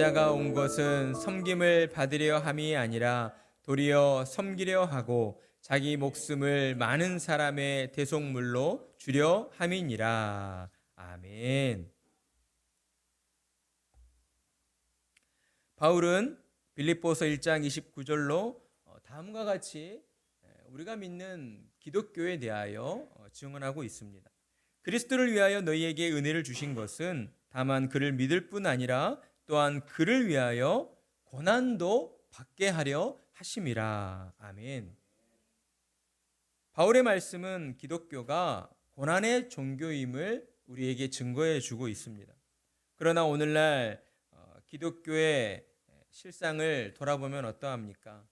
인자가 온 것은 섬김을 받으려 함이 아니라 도리어 섬기려 하고 자기 목숨을 많은 사람의 대속물로 주려 함이니라. 아멘. 바울은 빌립보서 1장 29절로 다음과 같이 우리가 믿는 기독교에 대하여 증언하고 있습니다. 그리스도를 위하여 너희에게 은혜를 주신 것은 다만 그를 믿을 뿐 아니라 또한 그를 위하여 고난도 받게 하려 하심이라. 아멘. 바울의 말씀은 기독교가 고난의 종교임을 우리에게 증거해 주고 있습니다. 그러나 오늘날 기독교의 실상을 돌아보면 어떠합니까?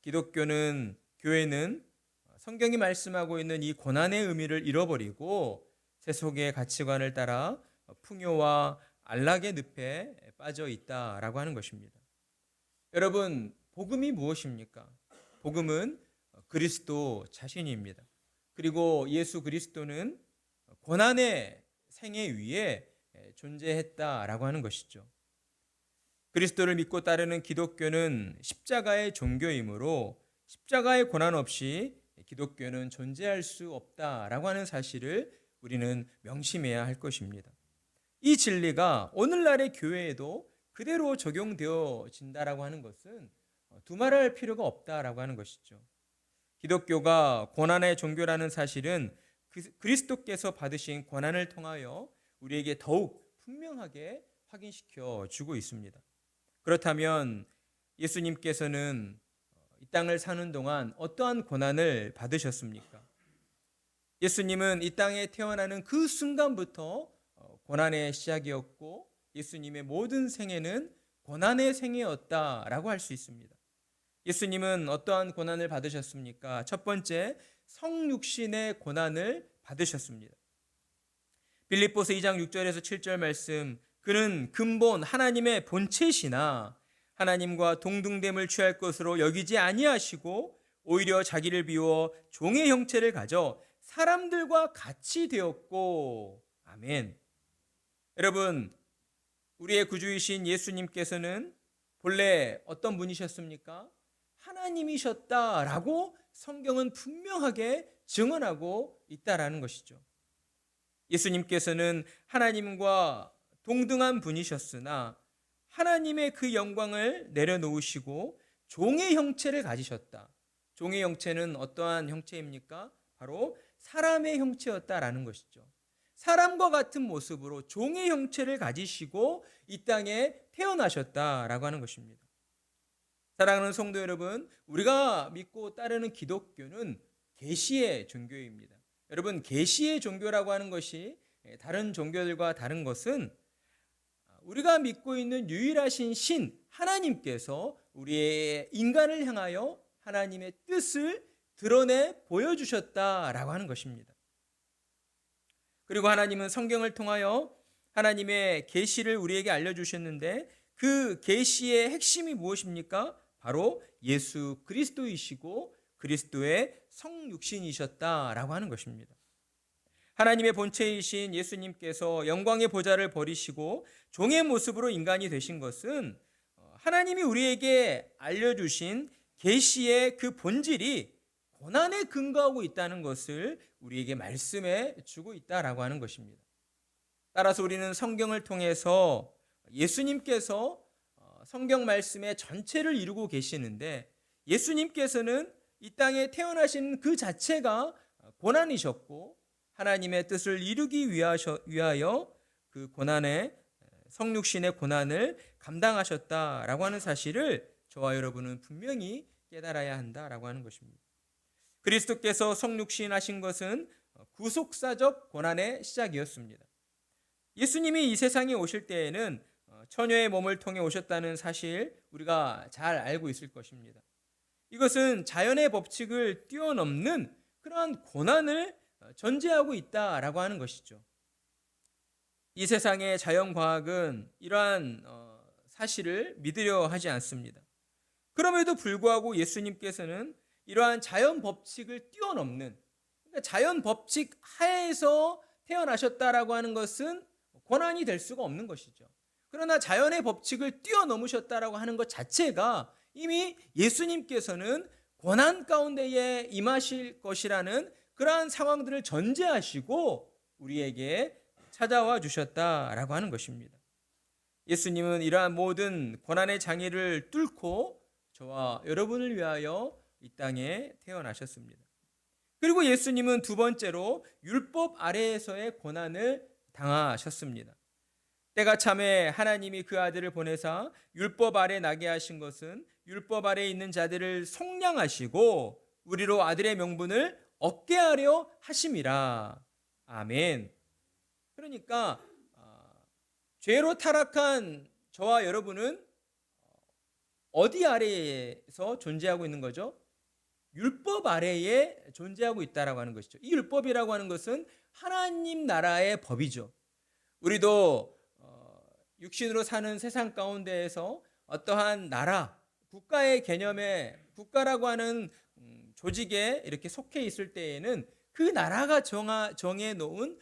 교회는 성경이 말씀하고 있는 이 고난의 의미를 잃어버리고 세속의 가치관을 따라 풍요와 안락의 늪에 빠져 있다라고 하는 것입니다. 여러분, 복음이 무엇입니까? 복음은 그리스도 자신입니다. 그리고 예수 그리스도는 고난의 생애 위에 존재했다라고 하는 것이죠. 그리스도를 믿고 따르는 기독교는 십자가의 종교이므로 십자가의 고난 없이 기독교는 존재할 수 없다라고 하는 사실을 우리는 명심해야 할 것입니다. 이 진리가 오늘날의 교회에도 그대로 적용되어진다라고 하는 것은 두말할 필요가 없다라고 하는 것이죠. 기독교가 고난의 종교라는 사실은 그리스도께서 받으신 고난을 통하여 우리에게 더욱 분명하게 확인시켜 주고 있습니다. 그렇다면 예수님께서는 이 땅을 사는 동안 어떠한 고난을 받으셨습니까? 예수님은 이 땅에 태어나는 그 순간부터 고난의 시작이었고 예수님의 모든 생애는 고난의 생애였다라고 할 수 있습니다. 예수님은 어떠한 고난을 받으셨습니까? 첫 번째, 성육신의 고난을 받으셨습니다. 빌립보서 2장 6절에서 7절 말씀, 그는 근본 하나님의 본체시나 하나님과 동등됨을 취할 것으로 여기지 아니하시고 오히려 자기를 비워 종의 형체를 가져 사람들과 같이 되었고. 아멘. 여러분, 우리의 구주이신 예수님께서는 본래 어떤 분이셨습니까? 하나님이셨다라고 성경은 분명하게 증언하고 있다라는 것이죠. 예수님께서는 하나님과 동등한 분이셨으나 하나님의 그 영광을 내려놓으시고 종의 형체를 가지셨다. 종의 형체는 어떠한 형체입니까? 바로 사람의 형체였다라는 것이죠. 사람과 같은 모습으로 종의 형체를 가지시고 이 땅에 태어나셨다라고 하는 것입니다. 사랑하는 성도 여러분, 우리가 믿고 따르는 기독교는 계시의 종교입니다. 여러분, 계시의 종교라고 하는 것이 다른 종교들과 다른 것은 우리가 믿고 있는 유일하신 신 하나님께서 우리의 인간을 향하여 하나님의 뜻을 드러내 보여주셨다라고 하는 것입니다. 그리고 하나님은 성경을 통하여 하나님의 계시를 우리에게 알려주셨는데 그 계시의 핵심이 무엇입니까? 바로 예수 그리스도이시고 그리스도의 성육신이셨다라고 하는 것입니다. 하나님의 본체이신 예수님께서 영광의 보좌를 버리시고 종의 모습으로 인간이 되신 것은 하나님이 우리에게 알려주신 계시의 그 본질이 고난에 근거하고 있다는 것을 우리에게 말씀해 주고 있다라고 하는 것입니다. 따라서 우리는 성경을 통해서 예수님께서 성경 말씀의 전체를 이루고 계시는데 예수님께서는 이 땅에 태어나신 그 자체가 고난이셨고 하나님의 뜻을 이루기 위하여 그 고난의 성육신의 고난을 감당하셨다라고 하는 사실을 저와 여러분은 분명히 깨달아야 한다라고 하는 것입니다. 그리스도께서 성육신 하신 것은 구속사적 고난의 시작이었습니다. 예수님이 이 세상에 오실 때에는 처녀의 몸을 통해 오셨다는 사실 우리가 잘 알고 있을 것입니다. 이것은 자연의 법칙을 뛰어넘는 그러한 고난을 전제하고 있다라고 하는 것이죠. 이 세상의 자연과학은 이러한 사실을 믿으려 하지 않습니다. 그럼에도 불구하고 예수님께서는 이러한 자연 법칙을 뛰어넘는, 그러니까 자연 법칙 하에서 태어나셨다라고 하는 것은 고난이 될 수가 없는 것이죠. 그러나 자연의 법칙을 뛰어넘으셨다라고 하는 것 자체가 이미 예수님께서는 고난 가운데에 임하실 것이라는 그러한 상황들을 전제하시고 우리에게 찾아와 주셨다라고 하는 것입니다. 예수님은 이러한 모든 고난의 장애를 뚫고 저와 여러분을 위하여 이 땅에 태어나셨습니다. 그리고 예수님은 두 번째로 율법 아래에서의 고난을 당하셨습니다. 때가 참에 하나님이 그 아들을 보내사 율법 아래 나게 하신 것은 율법 아래에 있는 자들을 속량하시고 우리로 아들의 명분을 얻게 하려 하심이라. 아멘. 그러니까 죄로 타락한 저와 여러분은 어디 아래에서 존재하고 있는 거죠? 율법 아래에 존재하고 있다라고 하는 것이죠. 이 율법이라고 하는 것은 하나님 나라의 법이죠. 우리도 육신으로 사는 세상 가운데에서 어떠한 나라, 국가의 개념에 국가라고 하는 조직에 이렇게 속해 있을 때에는 그 나라가 정해 놓은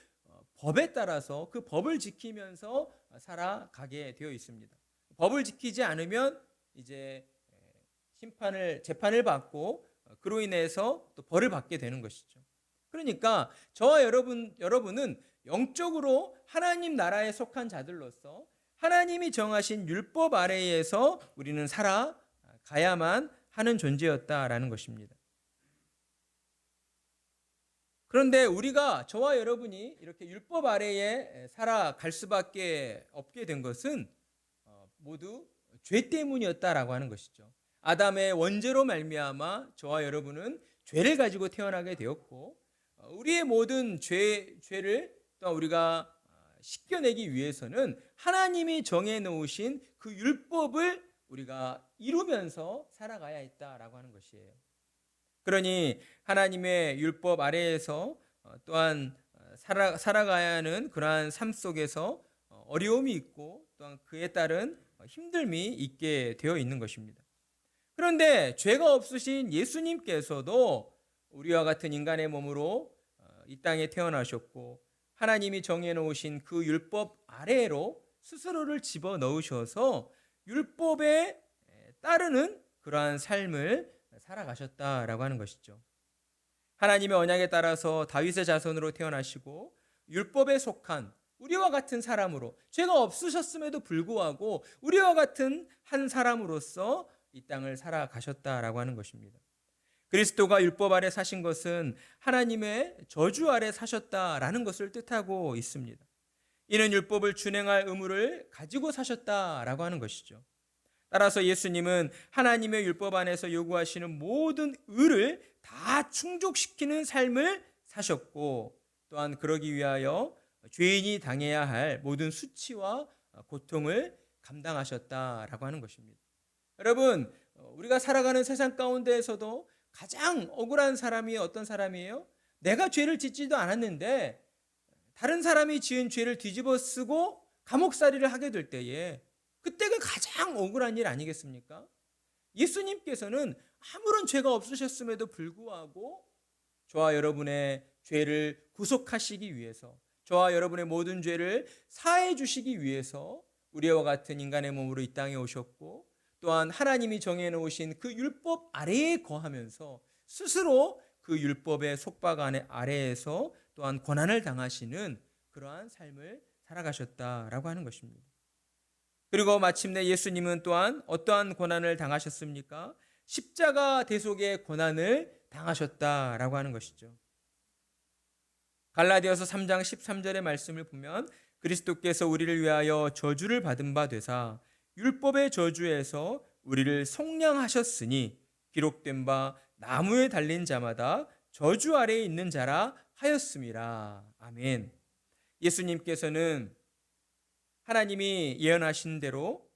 법에 따라서 그 법을 지키면서 살아가게 되어 있습니다. 법을 지키지 않으면 이제 재판을 받고 그로 인해서 또 벌을 받게 되는 것이죠. 그러니까 저와 여러분은 영적으로 하나님 나라에 속한 자들로서 하나님이 정하신 율법 아래에서 우리는 살아가야만 하는 존재였다라는 것입니다. 그런데 저와 여러분이 이렇게 율법 아래에 살아갈 수밖에 없게 된 것은 모두 죄 때문이었다라고 하는 것이죠. 아담의 원죄로 말미암아 저와 여러분은 죄를 가지고 태어나게 되었고 우리의 모든 죄를 또 우리가 씻겨내기 위해서는 하나님이 정해 놓으신 그 율법을 우리가 이루면서 살아가야 했다라고 하는 것이에요. 그러니 하나님의 율법 아래에서 또한 살아가야 하는 그러한 삶 속에서 어려움이 있고 또한 그에 따른 힘듦이 있게 되어 있는 것입니다. 그런데 죄가 없으신 예수님께서도 우리와 같은 인간의 몸으로 이 땅에 태어나셨고 하나님이 정해놓으신 그 율법 아래로 스스로를 집어넣으셔서 율법에 따르는 그러한 삶을 살아가셨다라고 하는 것이죠. 하나님의 언약에 따라서 다윗의 자손으로 태어나시고 율법에 속한 우리와 같은 사람으로 죄가 없으셨음에도 불구하고 우리와 같은 한 사람으로서 이 땅을 살아가셨다라고 하는 것입니다. 그리스도가 율법 아래 사신 것은 하나님의 저주 아래 사셨다라는 것을 뜻하고 있습니다. 이는 율법을 준행할 의무를 가지고 사셨다라고 하는 것이죠. 따라서 예수님은 하나님의 율법 안에서 요구하시는 모든 의를 다 충족시키는 삶을 사셨고 또한 그러기 위하여 죄인이 당해야 할 모든 수치와 고통을 감당하셨다라고 하는 것입니다. 여러분, 우리가 살아가는 세상 가운데에서도 가장 억울한 사람이 어떤 사람이에요? 내가 죄를 짓지도 않았는데 다른 사람이 지은 죄를 뒤집어 쓰고 감옥살이를 하게 될 때에 그때가 가장 억울한 일 아니겠습니까? 예수님께서는 아무런 죄가 없으셨음에도 불구하고 저와 여러분의 죄를 구속하시기 위해서 저와 여러분의 모든 죄를 사해 주시기 위해서 우리와 같은 인간의 몸으로 이 땅에 오셨고 또한 하나님이 정해놓으신 그 율법 아래에 거하면서 스스로 그 율법의 속박 아래에서 또한 고난을 당하시는 그러한 삶을 살아가셨다라고 하는 것입니다. 그리고 마침내 예수님은 또한 어떠한 고난을 당하셨습니까? 십자가 대속의 고난을 당하셨다라고 하는 것이죠. 갈라디아서 3장 13절의 말씀을 보면 그리스도께서 우리를 위하여 저주를 받은 바 되사 율법의 저주에서 우리를 속량하셨으니 기록된 바 나무에 달린 자마다 저주 아래에 있는 자라 하였음이라. 아멘. 예수님께서는 하나님이 예언하신 대로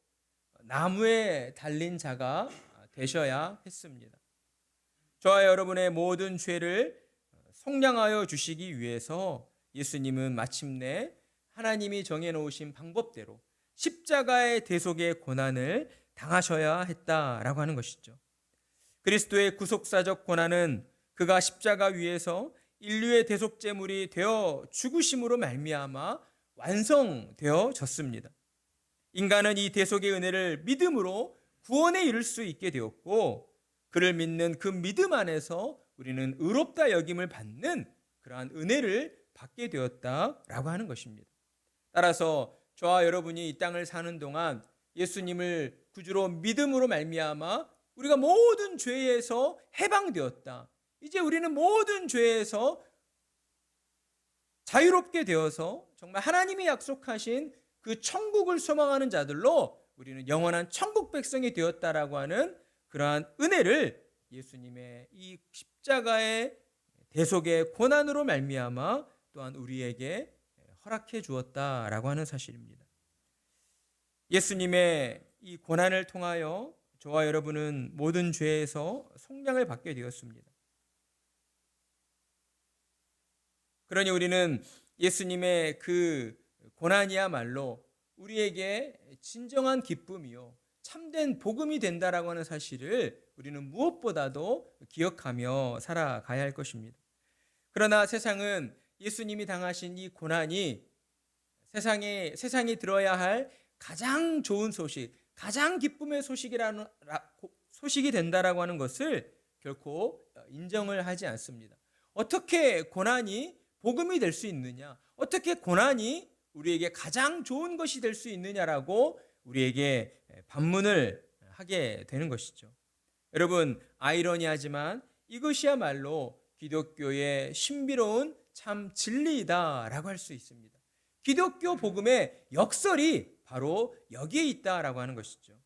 나무에 달린 자가 되셔야 했습니다. 저와 여러분의 모든 죄를 속량하여 주시기 위해서 예수님은 마침내 하나님이 정해놓으신 방법대로 십자가의 대속의 고난을 당하셔야 했다라고 하는 것이죠. 그리스도의 구속사적 고난은 그가 십자가 위에서 인류의 대속제물이 되어 죽으심으로 말미암아 완성되어졌습니다. 인간은 이 대속의 은혜를 믿음으로 구원에 이를 수 있게 되었고, 그를 믿는 그 믿음 안에서 우리는 의롭다 여김을 받는 그러한 은혜를 받게 되었다라고 하는 것입니다. 따라서 저와 여러분이 이 땅을 사는 동안 예수님을 구주로 믿음으로 말미암아 우리가 모든 죄에서 해방되었다. 이제 우리는 모든 죄에서 자유롭게 되어서 정말 하나님이 약속하신 그 천국을 소망하는 자들로 우리는 영원한 천국 백성이 되었다라고 하는 그러한 은혜를 예수님의 이 십자가의 대속의 고난으로 말미암아 또한 우리에게 허락해 주었다라고 하는 사실입니다. 예수님의 이 고난을 통하여 저와 여러분은 모든 죄에서 속량을 받게 되었습니다. 그러니 우리는 예수님의 그 고난이야말로 우리에게 진정한 기쁨이요 참된 복음이 된다라고 하는 사실을 우리는 무엇보다도 기억하며 살아가야 할 것입니다. 그러나 세상은 예수님이 당하신 이 고난이 세상이 들어야 할 가장 좋은 소식, 가장 기쁨의 소식이 된다라고 하는 것을 결코 인정을 하지 않습니다. 어떻게 고난이 복음이 될 수 있느냐? 어떻게 고난이 우리에게 가장 좋은 것이 될 수 있느냐라고 우리에게 반문을 하게 되는 것이죠. 여러분, 아이러니하지만 이것이야말로 기독교의 신비로운 참 진리이다라고 할 수 있습니다. 기독교 복음의 역설이 바로 여기에 있다라고 하는 것이죠.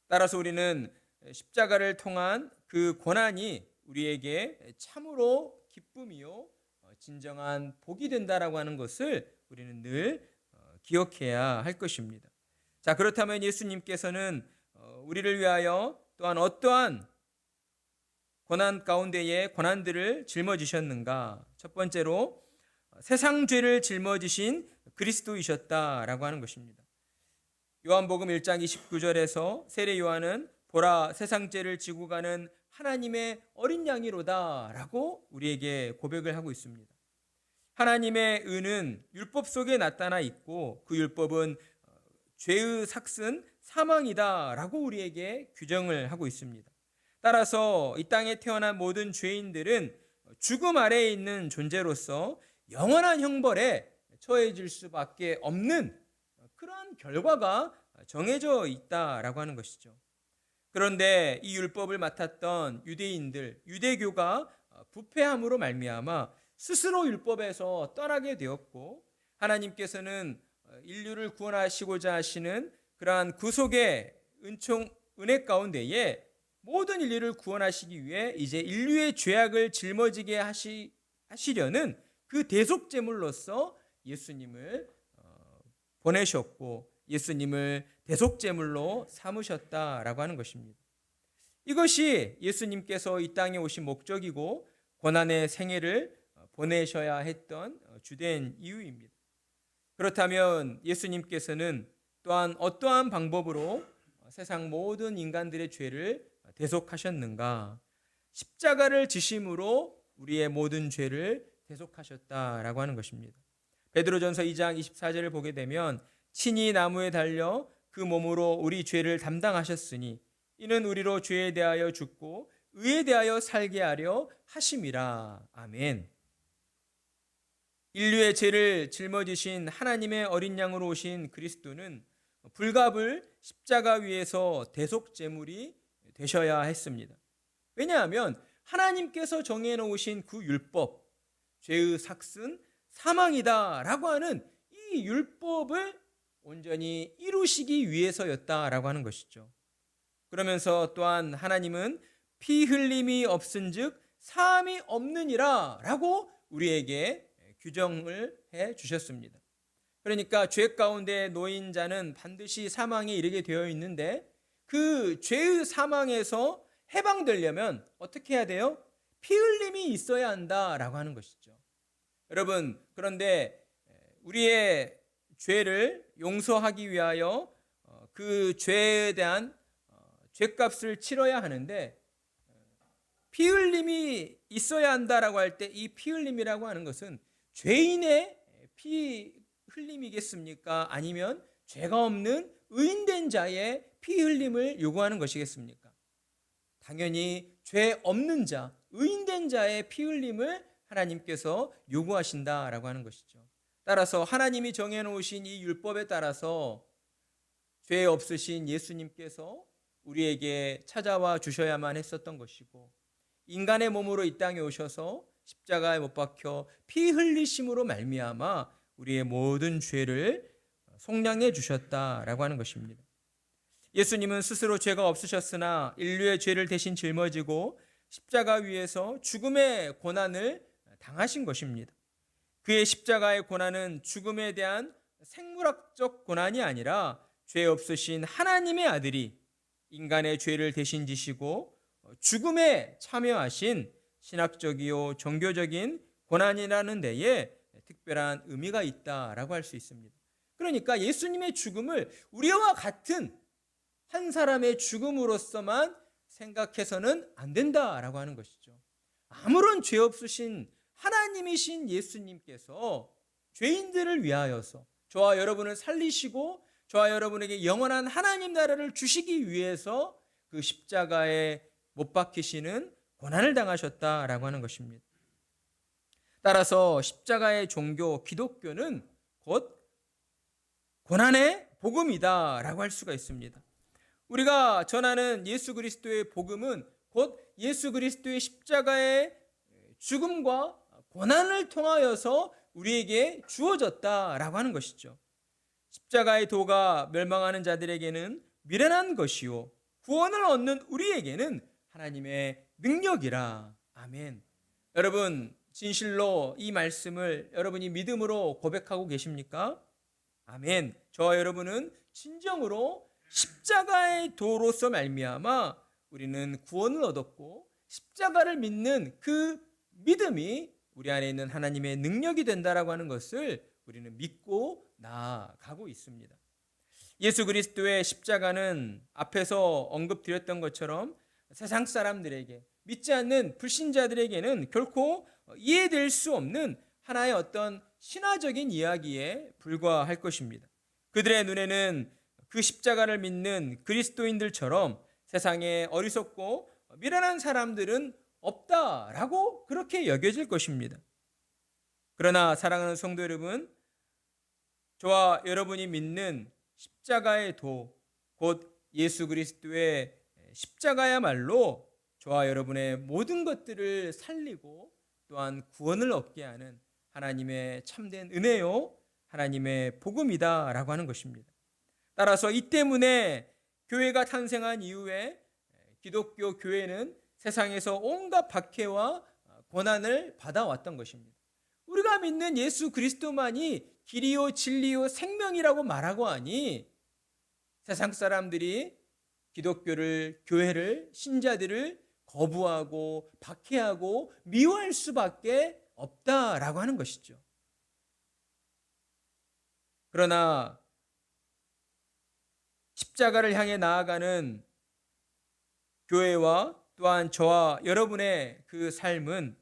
따라서 우리는 십자가를 통한 그 고난이 우리에게 참으로 기쁨이요 진정한 복이 된다라고 하는 것을 우리는 늘 기억해야 할 것입니다. 자, 그렇다면 예수님께서는 우리를 위하여 또한 어떠한 고난 가운데에 고난들을 짊어지셨는가? 첫 번째로 세상 죄를 짊어지신 그리스도이셨다라고 하는 것입니다. 요한복음 1장 29절에서 세례 요한은 보라 세상 죄를 지고 가는 하나님의 어린 양이로다라고 우리에게 고백을 하고 있습니다. 하나님의 은은 율법 속에 나타나 있고 그 율법은 죄의 삭슨 사망이다라고 우리에게 규정을 하고 있습니다. 따라서 이 땅에 태어난 모든 죄인들은 죽음 아래에 있는 존재로서 영원한 형벌에 처해질 수밖에 없는 그러한 결과가 정해져 있다라고 하는 것이죠. 그런데 이 율법을 맡았던 유대인들, 유대교가 부패함으로 말미암아 스스로 율법에서 떠나게 되었고 하나님께서는 인류를 구원하시고자 하시는 그러한 구속의 은혜 가운데에 모든 인류를 구원하시기 위해 이제 인류의 죄악을 짊어지게 하시려는 그 대속제물로서 예수님을 보내셨고 예수님을 대속제물로 삼으셨다라고 하는 것입니다. 이것이 예수님께서 이 땅에 오신 목적이고 고난의 생애를 보내셔야 했던 주된 이유입니다. 그렇다면 예수님께서는 또한 어떠한 방법으로 세상 모든 인간들의 죄를 대속하셨는가? 십자가를 지심으로 우리의 모든 죄를 대속하셨다라고 하는 것입니다. 베드로전서 2장 24절을 보게 되면 친히 나무에 달려 그 몸으로 우리 죄를 담당하셨으니 이는 우리로 죄에 대하여 죽고 의에 대하여 살게 하려 하심이라. 아멘. 인류의 죄를 짊어지신 하나님의 어린 양으로 오신 그리스도는 불갑을 십자가 위에서 대속제물이 되셔야 했습니다. 왜냐하면 하나님께서 정해놓으신 그 율법, 죄의 삭슨, 사망이다라고 하는 이 율법을 온전히 이루시기 위해서였다라고 하는 것이죠. 그러면서 또한 하나님은 피 흘림이 없은즉 사함이 없느니라 라고 우리에게 규정을 해 주셨습니다. 그러니까 죄 가운데 놓인 자는 반드시 사망에 이르게 되어 있는데 그 죄의 사망에서 해방되려면 어떻게 해야 돼요? 피 흘림이 있어야 한다라고 하는 것이죠. 여러분, 그런데 우리의 죄를 용서하기 위하여 그 죄에 대한 죄값을 치러야 하는데 피 흘림이 있어야 한다라고 할 때 이 피 흘림이라고 하는 것은 죄인의 피 흘림이겠습니까? 아니면 죄가 없는 의인된 자의 피 흘림을 요구하는 것이겠습니까? 당연히 죄 없는 자, 의인된 자의 피 흘림을 하나님께서 요구하신다라고 하는 것이죠. 따라서 하나님이 정해놓으신 이 율법에 따라서 죄 없으신 예수님께서 우리에게 찾아와 주셔야만 했었던 것이고, 인간의 몸으로 이 땅에 오셔서 십자가에 못 박혀 피 흘리심으로 말미암아 우리의 모든 죄를 속량해 주셨다라고 하는 것입니다. 예수님은 스스로 죄가 없으셨으나 인류의 죄를 대신 짊어지고 십자가 위에서 죽음의 고난을 당하신 것입니다. 그의 십자가의 고난은 죽음에 대한 생물학적 고난이 아니라 죄 없으신 하나님의 아들이 인간의 죄를 대신 지시고 죽음에 참여하신 신학적이요 종교적인 고난이라는 데에 특별한 의미가 있다라고 할 수 있습니다. 그러니까 예수님의 죽음을 우리와 같은 한 사람의 죽음으로서만 생각해서는 안 된다라고 하는 것이죠. 아무런 죄 없으신 하나님이신 예수님께서 죄인들을 위하여서 저와 여러분을 살리시고 저와 여러분에게 영원한 하나님 나라를 주시기 위해서 그 십자가에 못 박히시는 고난을 당하셨다라고 하는 것입니다. 따라서 십자가의 종교 기독교는 곧 고난의 복음이다라고 할 수가 있습니다. 우리가 전하는 예수 그리스도의 복음은 곧 예수 그리스도의 십자가의 죽음과 고난을 통하여서 우리에게 주어졌다라고 하는 것이죠. 십자가의 도가 멸망하는 자들에게는 미련한 것이요 구원을 얻는 우리에게는 하나님의 능력이라. 아멘. 여러분, 진실로 이 말씀을 여러분이 믿음으로 고백하고 계십니까? 아멘. 저와 여러분은 진정으로 십자가의 도로서 말미암아 우리는 구원을 얻었고 십자가를 믿는 그 믿음이 우리 안에 있는 하나님의 능력이 된다라고 하는 것을 우리는 믿고 나아가고 있습니다. 예수 그리스도의 십자가는 앞에서 언급드렸던 것처럼 세상 사람들에게, 믿지 않는 불신자들에게는 결코 이해될 수 없는 하나의 어떤 신화적인 이야기에 불과할 것입니다. 그들의 눈에는 그 십자가를 믿는 그리스도인들처럼 세상에 어리석고 미련한 사람들은 없다라고 그렇게 여겨질 것입니다. 그러나 사랑하는 성도 여러분, 저와 여러분이 믿는 십자가의 도, 곧 예수 그리스도의 십자가야말로 저와 여러분의 모든 것들을 살리고 또한 구원을 얻게 하는 하나님의 참된 은혜요, 하나님의 복음이다라고 하는 것입니다. 따라서 이 때문에 교회가 탄생한 이후에 기독교 교회는 세상에서 온갖 박해와 고난을 받아왔던 것입니다. 우리가 믿는 예수 그리스도만이 길이요 진리요 생명이라고 말하고 하니 세상 사람들이 기독교를, 교회를, 신자들을 거부하고 박해하고 미워할 수밖에 없다라고 하는 것이죠. 그러나 십자가를 향해 나아가는 교회와 또한 저와 여러분의 그 삶은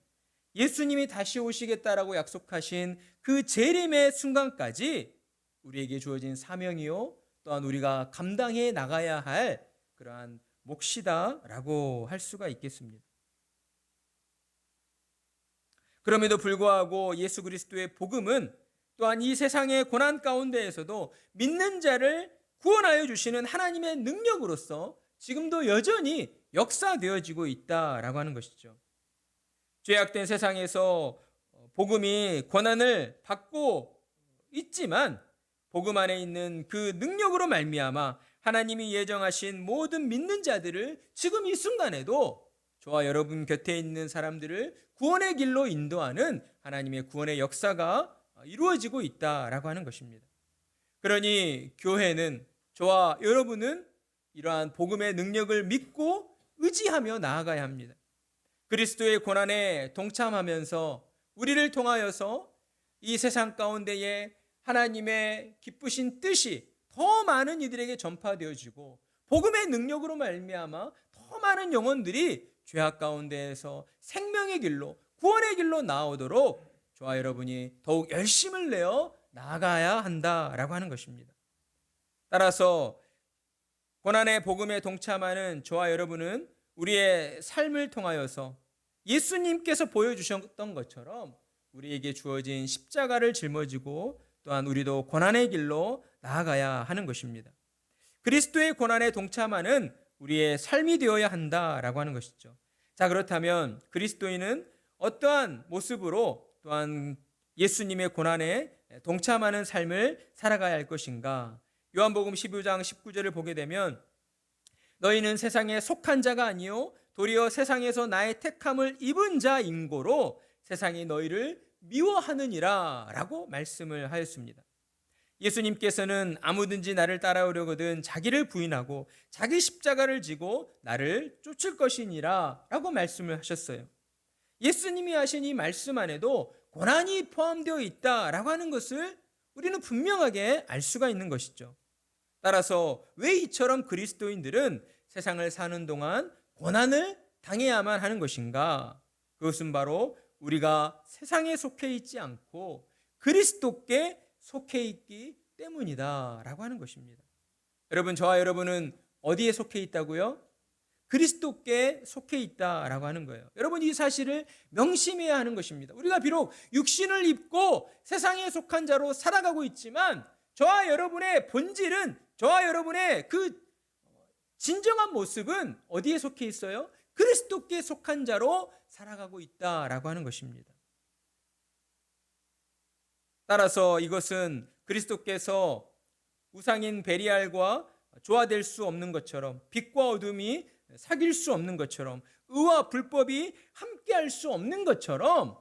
예수님이 다시 오시겠다라고 약속하신 그 재림의 순간까지 우리에게 주어진 사명이요, 또한 우리가 감당해 나가야 할 그러한 몫이다라고 할 수가 있겠습니다. 그럼에도 불구하고 예수 그리스도의 복음은 또한 이 세상의 고난 가운데에서도 믿는 자를 구원하여 주시는 하나님의 능력으로서 지금도 여전히 역사되어지고 있다라고 하는 것이죠. 죄악된 세상에서 복음이 고난을 받고 있지만 복음 안에 있는 그 능력으로 말미암아 하나님이 예정하신 모든 믿는 자들을 지금 이 순간에도 저와 여러분 곁에 있는 사람들을 구원의 길로 인도하는 하나님의 구원의 역사가 이루어지고 있다라고 하는 것입니다. 그러니 교회는, 저와 여러분은 이러한 복음의 능력을 믿고 의지하며 나아가야 합니다. 그리스도의 고난에 동참하면서 우리를 통하여서 이 세상 가운데에 하나님의 기쁘신 뜻이 더 많은 이들에게 전파되어지고 복음의 능력으로 말미암아 더 많은 영혼들이 죄악 가운데에서 생명의 길로, 구원의 길로 나오도록 저와 여러분이 더욱 열심을 내어 나아가야 한다라고 하는 것입니다. 따라서 고난의 복음에 동참하는 저와 여러분은 우리의 삶을 통하여서 예수님께서 보여주셨던 것처럼 우리에게 주어진 십자가를 짊어지고 또한 우리도 고난의 길로 나아가야 하는 것입니다. 그리스도의 고난에 동참하는 우리의 삶이 되어야 한다라고 하는 것이죠. 자, 그렇다면 그리스도인은 어떠한 모습으로 또한 예수님의 고난에 동참하는 삶을 살아가야 할 것인가? 요한복음 15장 19절을 보게 되면 너희는 세상에 속한 자가 아니요 도리어 세상에서 나의 택함을 입은 자인고로 세상이 너희를 미워하느니라 라고 말씀을 하였습니다. 예수님께서는 아무든지 나를 따라오려거든 자기를 부인하고 자기 십자가를 지고 나를 쫓을 것이니라 라고 말씀을 하셨어요. 예수님이 하신 이 말씀 안에도 고난이 포함되어 있다라고 하는 것을 우리는 분명하게 알 수가 있는 것이죠. 따라서 왜 이처럼 그리스도인들은 세상을 사는 동안 고난을 당해야만 하는 것인가? 그것은 바로 우리가 세상에 속해 있지 않고 그리스도께 속해 있기 때문이다라고 하는 것입니다. 여러분, 저와 여러분은 어디에 속해 있다고요? 그리스도께 속해 있다라고 하는 거예요. 여러분, 이 사실을 명심해야 하는 것입니다. 우리가 비록 육신을 입고 세상에 속한 자로 살아가고 있지만 저와 여러분의 본질은, 저와 여러분의 그 진정한 모습은 어디에 속해 있어요? 그리스도께 속한 자로 살아가고 있다라고 하는 것입니다. 따라서 이것은 그리스도께서 우상인 베리알과 조화될 수 없는 것처럼, 빛과 어둠이 사귈 수 없는 것처럼, 의와 불법이 함께할 수 없는 것처럼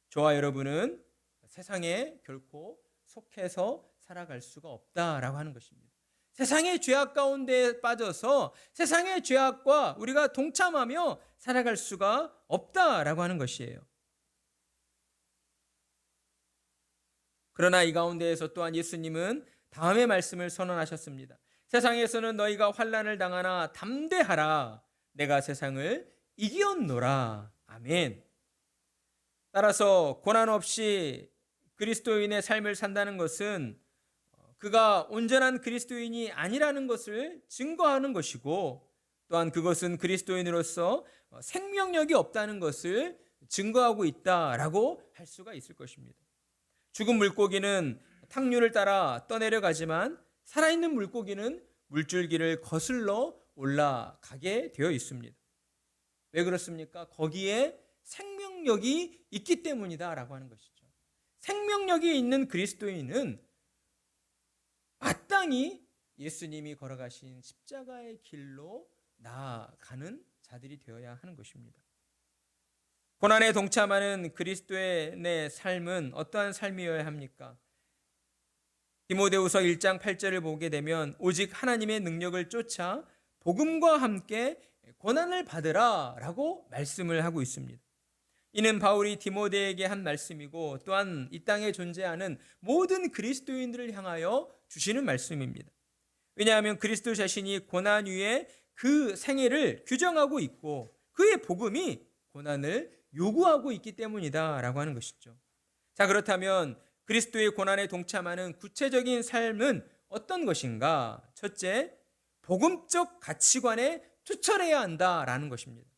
저와 여러분은 세상에 결코 속해서 살아갈 수가 없다라고 하는 것입니다. 세상의 죄악 가운데 빠져서 세상의 죄악과 우리가 동참하며 살아갈 수가 없다라고 하는 것이에요. 그러나 이 가운데에서 또한 예수님은 다음의 말씀을 선언하셨습니다. 세상에서는 너희가 환난을 당하나 담대하라. 내가 세상을 이기었노라. 아멘. 따라서 고난 없이 그리스도인의 삶을 산다는 것은 그가 온전한 그리스도인이 아니라는 것을 증거하는 것이고, 또한 그것은 그리스도인으로서 생명력이 없다는 것을 증거하고 있다라고 할 수가 있을 것입니다. 죽은 물고기는 탕류를 따라 떠내려가지만 살아있는 물고기는 물줄기를 거슬러 올라가게 되어 있습니다. 왜 그렇습니까? 거기에 생명력이 있기 때문이다라고 하는 것이죠. 생명력이 있는 그리스도인은 마땅히 예수님이 걸어가신 십자가의 길로 나아가는 자들이 되어야 하는 것입니다. 고난에 동참하는 그리스도인의 삶은 어떠한 삶이어야 합니까? 디모데후서 1장 8절을 보게 되면 오직 하나님의 능력을 쫓아 복음과 함께 고난을 받으라 라고 말씀을 하고 있습니다. 이는 바울이 디모데에게 한 말씀이고 또한 이 땅에 존재하는 모든 그리스도인들을 향하여 주시는 말씀입니다. 왜냐하면 그리스도 자신이 고난 위에 그 생애를 규정하고 있고 그의 복음이 고난을 요구하고 있기 때문이다 라고 하는 것이죠. 자, 그렇다면 그리스도의 고난에 동참하는 구체적인 삶은 어떤 것인가? 첫째, 복음적 가치관에 투철해야 한다라는 것입니다.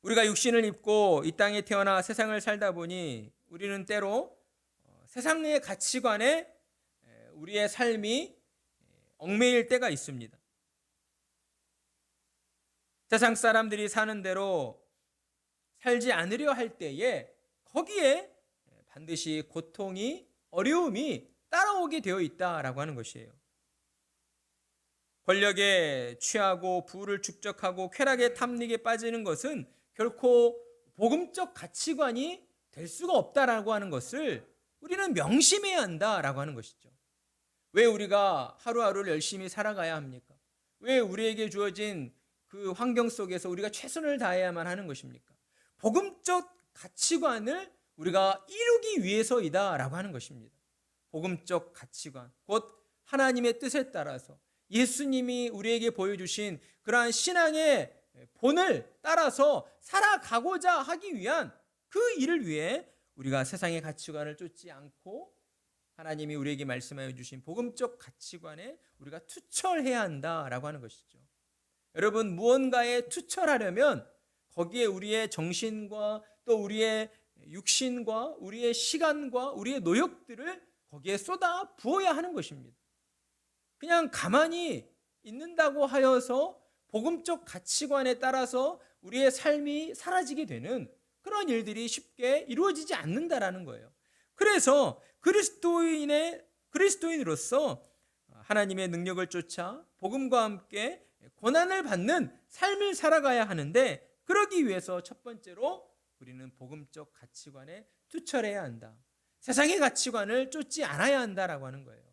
우리가 육신을 입고 이 땅에 태어나 세상을 살다 보니 우리는 때로 세상의 가치관에 우리의 삶이 얽매일 때가 있습니다. 세상 사람들이 사는 대로 살지 않으려 할 때에 거기에 반드시 고통이, 어려움이 따라오게 되어 있다라고 하는 것이에요. 권력에 취하고 부를 축적하고 쾌락의 탐닉에 빠지는 것은 결코 복음적 가치관이 될 수가 없다라고 하는 것을 우리는 명심해야 한다라고 하는 것이죠. 왜 우리가 하루하루를 열심히 살아가야 합니까? 왜 우리에게 주어진 그 환경 속에서 우리가 최선을 다해야만 하는 것입니까? 복음적 가치관을 우리가 이루기 위해서이다라고 하는 것입니다. 복음적 가치관, 곧 하나님의 뜻에 따라서 예수님이 우리에게 보여주신 그러한 신앙의 본을 따라서 살아가고자 하기 위한 그 일을 위해 우리가 세상의 가치관을 쫓지 않고 하나님이 우리에게 말씀하여 주신 복음적 가치관에 우리가 투철해야 한다라고 하는 것이죠. 여러분, 무언가에 투철하려면 거기에 우리의 정신과 또 우리의 육신과 우리의 시간과 우리의 노력들을 거기에 쏟아 부어야 하는 것입니다. 그냥 가만히 있는다고 하여서 복음적 가치관에 따라서 우리의 삶이 사라지게 되는 그런 일들이 쉽게 이루어지지 않는다라는 거예요. 그래서 그리스도인으로서 하나님의 능력을 쫓아 복음과 함께 고난을 받는 삶을 살아가야 하는데, 그러기 위해서 첫 번째로 우리는 복음적 가치관에 투철해야 한다. 세상의 가치관을 쫓지 않아야 한다라고 하는 거예요.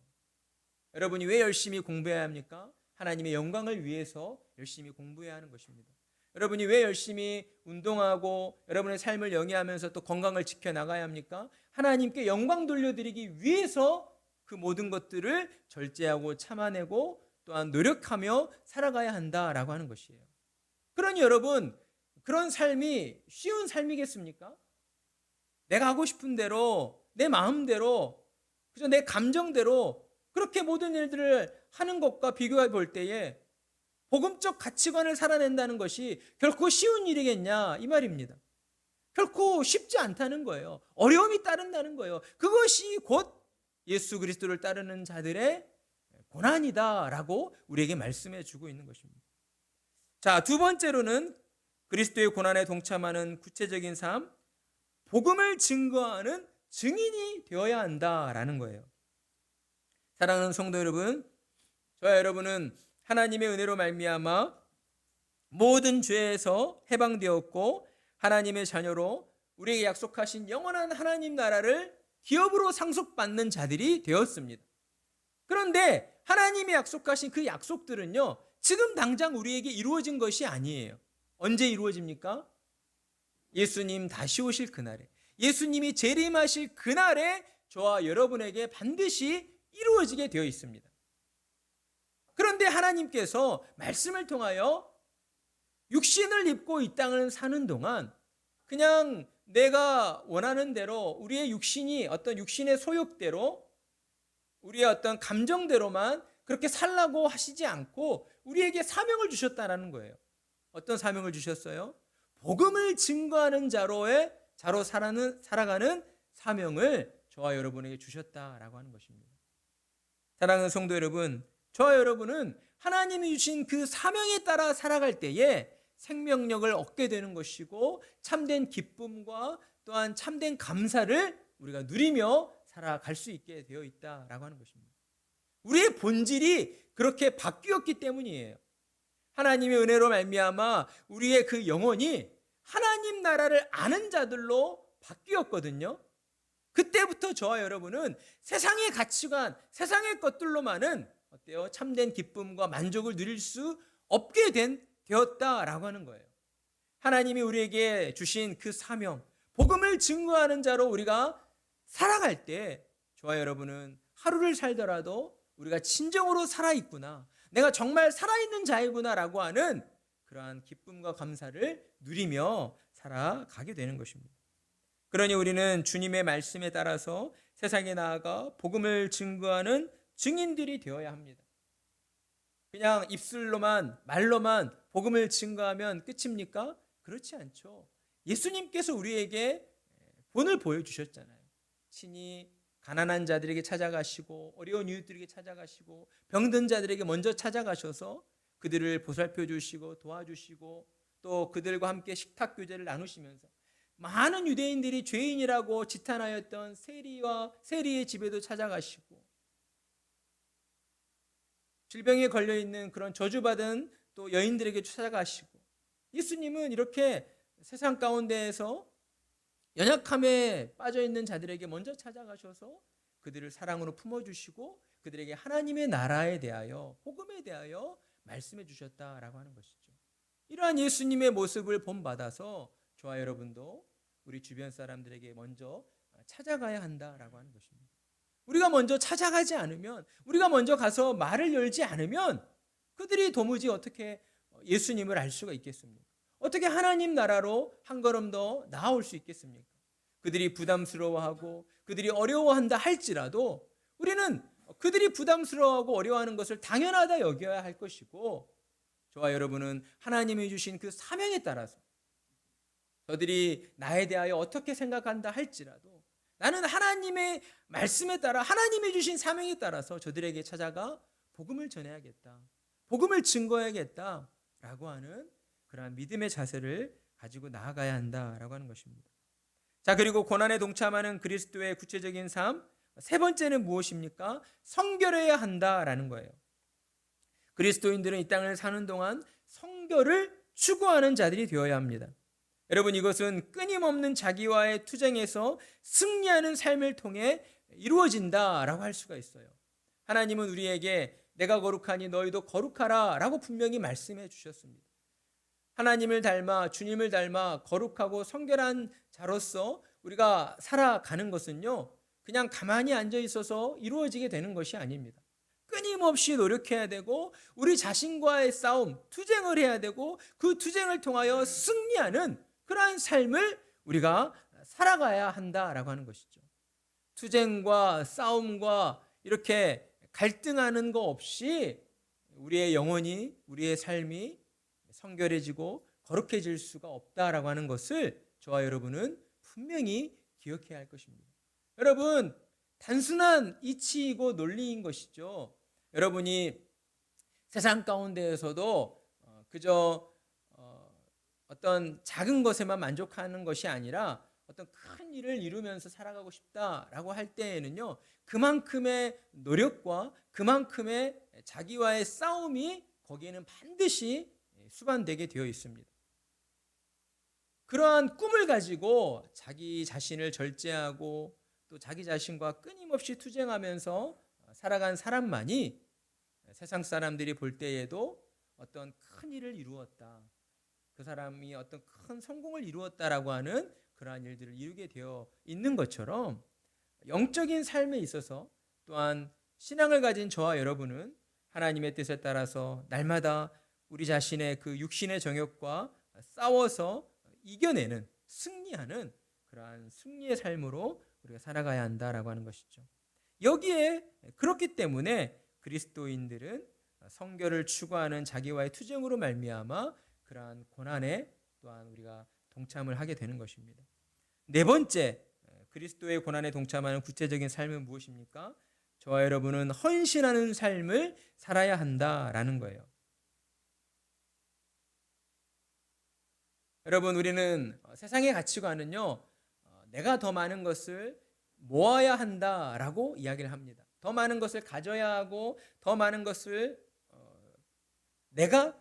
여러분이 왜 열심히 공부해야 합니까? 하나님의 영광을 위해서 열심히 공부해야 하는 것입니다. 여러분이 왜 열심히 운동하고 여러분의 삶을 영위하면서 또 건강을 지켜나가야 합니까? 하나님께 영광 돌려드리기 위해서 그 모든 것들을 절제하고 참아내고 또한 노력하며 살아가야 한다라고 하는 것이에요. 그러니 여러분, 그런 삶이 쉬운 삶이겠습니까? 내가 하고 싶은 대로, 내 마음대로, 그저 내 감정대로 그렇게 모든 일들을 하는 것과 비교해 볼 때에 복음적 가치관을 살아낸다는 것이 결코 쉬운 일이겠냐, 이 말입니다. 결코 쉽지 않다는 거예요. 어려움이 따른다는 거예요. 그것이 곧 예수 그리스도를 따르는 자들의 고난이다라고 우리에게 말씀해 주고 있는 것입니다. 자, 두 번째로는 그리스도의 고난에 동참하는 구체적인 삶, 복음을 증거하는 증인이 되어야 한다라는 거예요. 사랑하는 성도 여러분, 저와 여러분은 하나님의 은혜로 말미암아 모든 죄에서 해방되었고 하나님의 자녀로 우리에게 약속하신 영원한 하나님 나라를 기업으로 상속받는 자들이 되었습니다. 그런데 하나님이 약속하신 그 약속들은요, 지금 당장 우리에게 이루어진 것이 아니에요. 언제 이루어집니까? 예수님 다시 오실 그날에, 예수님이 재림하실 그날에 저와 여러분에게 반드시 이루어지게 되어 있습니다. 그런데 하나님께서 말씀을 통하여 육신을 입고 이 땅을 사는 동안 그냥 내가 원하는 대로 우리의 육신이 어떤 육신의 소욕대로 우리의 어떤 감정대로만 그렇게 살라고 하시지 않고 우리에게 사명을 주셨다는 거예요. 어떤 사명을 주셨어요? 복음을 증거하는 자로 살아가는 사명을 저와 여러분에게 주셨다라고 하는 것입니다. 사랑하는 성도 여러분, 저와 여러분은 하나님이 주신 그 사명에 따라 살아갈 때에 생명력을 얻게 되는 것이고 참된 기쁨과 또한 참된 감사를 우리가 누리며 살아갈 수 있게 되어 있다라고 하는 것입니다. 우리의 본질이 그렇게 바뀌었기 때문이에요. 하나님의 은혜로 말미암아 우리의 그 영혼이 하나님 나라를 아는 자들로 바뀌었거든요. 그때부터 저와 여러분은 세상의 가치관, 세상의 것들로만은 어때요? 참된 기쁨과 만족을 누릴 수 없게 되었다라고 하는 거예요. 하나님이 우리에게 주신 그 사명, 복음을 증거하는 자로 우리가 살아갈 때 저와 여러분은 하루를 살더라도 우리가 진정으로 살아있구나, 내가 정말 살아있는 자이구나라고 하는 그러한 기쁨과 감사를 누리며 살아가게 되는 것입니다. 그러니 우리는 주님의 말씀에 따라서 세상에 나아가 복음을 증거하는 증인들이 되어야 합니다. 그냥 입술로만, 말로만 복음을 증거하면 끝입니까? 그렇지 않죠. 예수님께서 우리에게 본을 보여주셨잖아요. 친히 가난한 자들에게 찾아가시고 어려운 이웃들에게 찾아가시고 병든 자들에게 먼저 찾아가셔서 그들을 보살펴 주시고 도와주시고 또 그들과 함께 식탁 교제를 나누시면서 많은 유대인들이 죄인이라고 지탄하였던 세리의 집에도 찾아가시고 질병에 걸려있는 그런 저주받은 또 여인들에게 찾아가시고, 예수님은 이렇게 세상 가운데에서 연약함에 빠져있는 자들에게 먼저 찾아가셔서 그들을 사랑으로 품어주시고 그들에게 하나님의 나라에 대하여, 복음에 대하여 말씀해 주셨다라고 하는 것이죠. 이러한 예수님의 모습을 본받아서 저와 여러분도 우리 주변 사람들에게 먼저 찾아가야 한다라고 하는 것입니다. 우리가 먼저 찾아가지 않으면, 우리가 먼저 가서 말을 열지 않으면 그들이 도무지 어떻게 예수님을 알 수가 있겠습니까? 어떻게 하나님 나라로 한 걸음 더 나아올 수 있겠습니까? 그들이 부담스러워하고 그들이 어려워한다 할지라도 우리는 그들이 부담스러워하고 어려워하는 것을 당연하다 여겨야 할 것이고, 저와 여러분은 하나님이 주신 그 사명에 따라서 저들이 나에 대하여 어떻게 생각한다 할지라도 나는 하나님의 말씀에 따라 하나님이 주신 사명에 따라서 저들에게 찾아가 복음을 전해야겠다, 복음을 증거해야겠다 라고 하는 그러한 믿음의 자세를 가지고 나아가야 한다라고 하는 것입니다. 자, 그리고 고난에 동참하는 그리스도의 구체적인 삶, 세 번째는 무엇입니까? 성결해야 한다라는 거예요. 그리스도인들은 이 땅을 사는 동안 성결을 추구하는 자들이 되어야 합니다. 여러분, 이것은 끊임없는 자기와의 투쟁에서 승리하는 삶을 통해 이루어진다라고 할 수가 있어요. 하나님은 우리에게 내가 거룩하니 너희도 거룩하라 라고 분명히 말씀해 주셨습니다. 하나님을 닮아 주님을 닮아 거룩하고 성결한 자로서 우리가 살아가는 것은요, 그냥 가만히 앉아 있어서 이루어지게 되는 것이 아닙니다. 끊임없이 노력해야 되고 우리 자신과의 싸움, 투쟁을 해야 되고 그 투쟁을 통하여 승리하는 그러한 삶을 우리가 살아가야 한다라고 하는 것이죠. 투쟁과 싸움과 이렇게 갈등하는 거 없이 우리의 영혼이, 우리의 삶이 성결해지고 거룩해질 수가 없다라고 하는 것을 저와 여러분은 분명히 기억해야 할 것입니다. 여러분, 단순한 이치이고 논리인 것이죠. 여러분이 세상 가운데에서도 그저 어떤 작은 것에만 만족하는 것이 아니라 어떤 큰 일을 이루면서 살아가고 싶다라고 할 때에는요, 그만큼의 노력과 그만큼의 자기와의 싸움이 거기에는 반드시 수반되게 되어 있습니다. 그러한 꿈을 가지고 자기 자신을 절제하고 또 자기 자신과 끊임없이 투쟁하면서 살아간 사람만이 세상 사람들이 볼 때에도 어떤 큰 일을 이루었다, 그 사람이 어떤 큰 성공을 이루었다라고 하는 그러한 일들을 이루게 되어 있는 것처럼, 영적인 삶에 있어서 또한 신앙을 가진 저와 여러분은 하나님의 뜻에 따라서 날마다 우리 자신의 그 육신의 정욕과 싸워서 이겨내는, 승리하는 그러한 승리의 삶으로 우리가 살아가야 한다라고 하는 것이죠. 여기에 그렇기 때문에 그리스도인들은 성결을 추구하는 자기와의 투쟁으로 말미암아 그러한 고난에 또한 우리가 동참을 하게 되는 것입니다. 네 번째, 그리스도의 고난에 동참하는 구체적인 삶은 무엇입니까? 저와 여러분은 헌신하는 삶을 살아야 한다라는 거예요. 여러분, 우리는 세상의 가치관은요, 내가 더 많은 것을 모아야 한다라고 이야기를 합니다. 더 많은 것을 가져야 하고 더 많은 것을 내가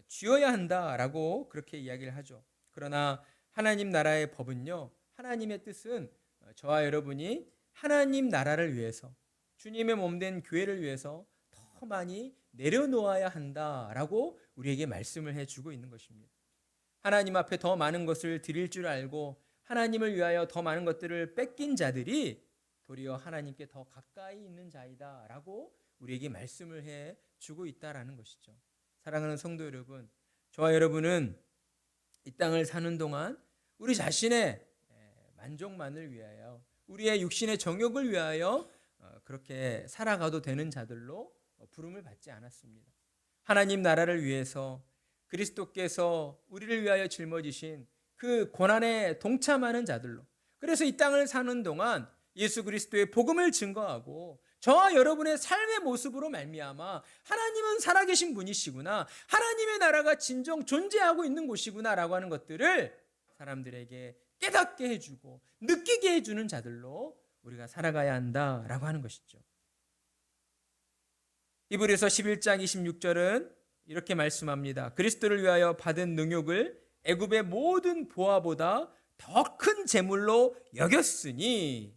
쥐어야 한다라고 그렇게 이야기를 하죠. 그러나 하나님 나라의 법은요, 하나님의 뜻은 저와 여러분이 하나님 나라를 위해서, 주님의 몸된 교회를 위해서 더 많이 내려놓아야 한다라고 우리에게 말씀을 해주고 있는 것입니다. 하나님 앞에 더 많은 것을 드릴 줄 알고 하나님을 위하여 더 많은 것들을 뺏긴 자들이 도리어 하나님께 더 가까이 있는 자이다라고 우리에게 말씀을 해주고 있다라는 것이죠. 사랑하는 성도 여러분, 저와 여러분은 이 땅을 사는 동안 우리 자신의 만족만을 위하여, 우리의 육신의 정욕을 위하여 그렇게 살아가도 되는 자들로 부름을 받지 않았습니다. 하나님 나라를 위해서 그리스도께서 우리를 위하여 짊어지신 그 고난에 동참하는 자들로, 그래서 이 땅을 사는 동안 예수 그리스도의 복음을 증거하고 저와 여러분의 삶의 모습으로 말미암아 하나님은 살아계신 분이시구나, 하나님의 나라가 진정 존재하고 있는 곳이구나 라고 하는 것들을 사람들에게 깨닫게 해주고 느끼게 해주는 자들로 우리가 살아가야 한다라고 하는 것이죠. 히브리서 11장 26절은 이렇게 말씀합니다. 그리스도를 위하여 받은 능욕을 애굽의 모든 보화보다 더 큰 재물로 여겼으니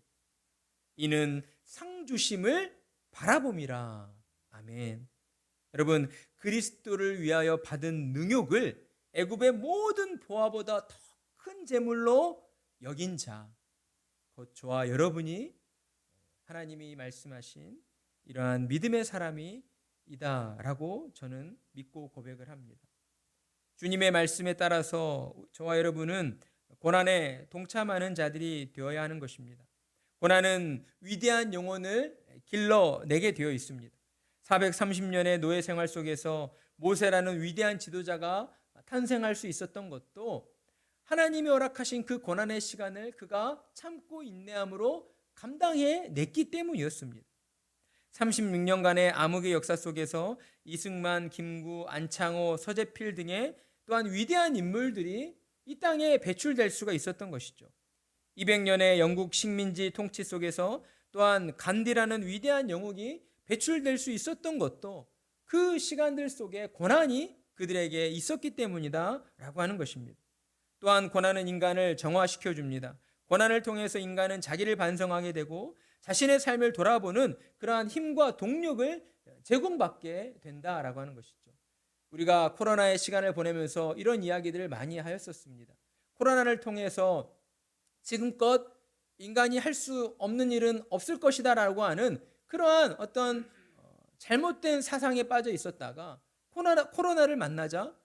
이는 상 주심을 바라봄이라. 아멘. 여러분, 그리스도를 위하여 받은 능욕을 애굽의 모든 보화보다 더 큰 재물로 여긴 자, 곧 저와 여러분이 하나님이 말씀하신 이러한 믿음의 사람이 이다라고 저는 믿고 고백을 합니다. 주님의 말씀에 따라서 저와 여러분은 고난에 동참하는 자들이 되어야 하는 것입니다. 고난은 위대한 영혼을 길러내게 되어 있습니다. 430년의 노예 생활 속에서 모세라는 위대한 지도자가 탄생할 수 있었던 것도 하나님이 허락하신 그 고난의 시간을 그가 참고 인내함으로 감당해냈기 때문이었습니다. 36년간의 암흑의 역사 속에서 이승만, 김구, 안창호, 서재필 등의 또한 위대한 인물들이 이 땅에 배출될 수가 있었던 것이죠. 200년의 영국 식민지 통치 속에서 또한 간디라는 위대한 영웅이 배출될 수 있었던 것도 그 시간들 속에 고난이 그들에게 있었기 때문이다 라고 하는 것입니다. 또한 고난은 인간을 정화시켜 줍니다. 고난을 통해서 인간은 자기를 반성하게 되고 자신의 삶을 돌아보는 그러한 힘과 동력을 제공받게 된다라고 하는 것이죠. 우리가 코로나의 시간을 보내면서 이런 이야기들을 많이 하였었습니다. 코로나를 통해서 지금껏 인간이 할 수 없는 일은 없을 것이다 라고 하는 그러한 어떤 잘못된 사상에 빠져 있었다가 코로나를 만나자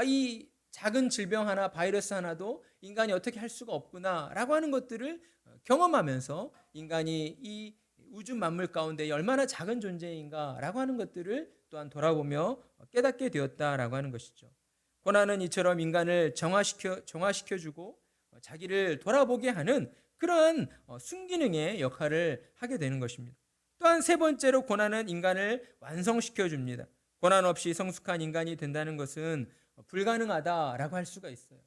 이 작은 질병 하나, 바이러스 하나도 인간이 어떻게 할 수가 없구나 라고 하는 것들을 경험하면서 인간이 이 우주 만물 가운데 얼마나 작은 존재인가 라고 하는 것들을 또한 돌아보며 깨닫게 되었다라고 하는 것이죠. 고난은 이처럼 인간을 정화시켜주고 자기를 돌아보게 하는 그러한 순기능의 역할을 하게 되는 것입니다. 또한 세 번째로 고난은 인간을 완성시켜줍니다. 고난 없이 성숙한 인간이 된다는 것은 불가능하다라고 할 수가 있어요.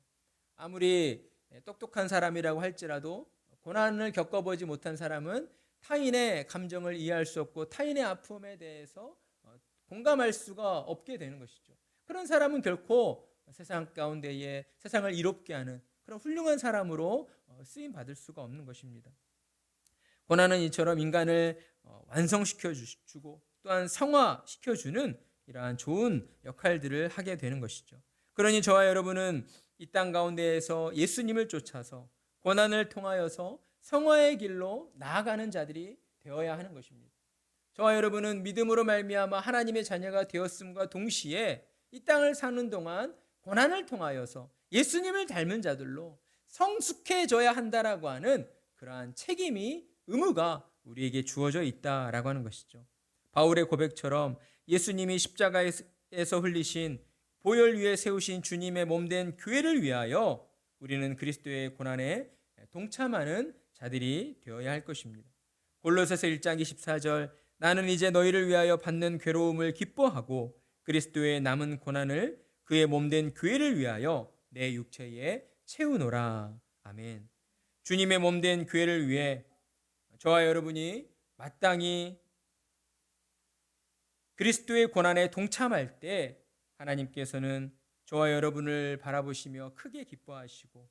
아무리 똑똑한 사람이라고 할지라도 고난을 겪어보지 못한 사람은 타인의 감정을 이해할 수 없고 타인의 아픔에 대해서 공감할 수가 없게 되는 것이죠. 그런 사람은 결코 세상 가운데에 세상을 이롭게 하는 그런 훌륭한 사람으로 쓰임 받을 수가 없는 것입니다. 고난은 이처럼 인간을 완성시켜 주고 또한 성화시켜 주는 이러한 좋은 역할들을 하게 되는 것이죠. 그러니 저와 여러분은 이 땅 가운데에서 예수님을 쫓아서 고난을 통하여서 성화의 길로 나아가는 자들이 되어야 하는 것입니다. 저와 여러분은 믿음으로 말미암아 하나님의 자녀가 되었음과 동시에 이 땅을 사는 동안 고난을 통하여서 예수님을 닮은 자들로 성숙해져야 한다라고 하는 그러한 책임이 의무가 우리에게 주어져 있다라고 하는 것이죠. 바울의 고백처럼 예수님이 십자가에서 흘리신 보혈 위에 세우신 주님의 몸된 교회를 위하여 우리는 그리스도의 고난에 동참하는 자들이 되어야 할 것입니다. 골로새서 1장 24절 나는 이제 너희를 위하여 받는 괴로움을 기뻐하고 그리스도의 남은 고난을 그의 몸된 교회를 위하여 내 육체에 채우노라. 아멘. 주님의 몸된 교회를 위해 저와 여러분이 마땅히 그리스도의 고난에 동참할 때 하나님께서는 저와 여러분을 바라보시며 크게 기뻐하시고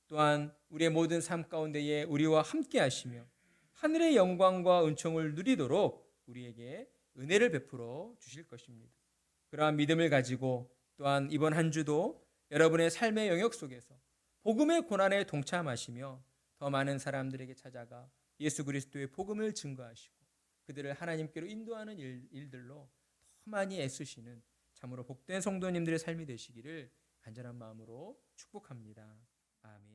또한 우리의 모든 삶 가운데에 우리와 함께 하시며 하늘의 영광과 은총을 누리도록 우리에게 은혜를 베풀어 주실 것입니다. 그러한 믿음을 가지고 또한 이번 한 주도 여러분의 삶의 영역 속에서 복음의 고난에 동참하시며 더 많은 사람들에게 찾아가 예수 그리스도의 복음을 증거하시고 그들을 하나님께로 인도하는 일들로 더 많이 애쓰시는 참으로 복된 성도님들의 삶이 되시기를 간절한 마음으로 축복합니다. 아멘.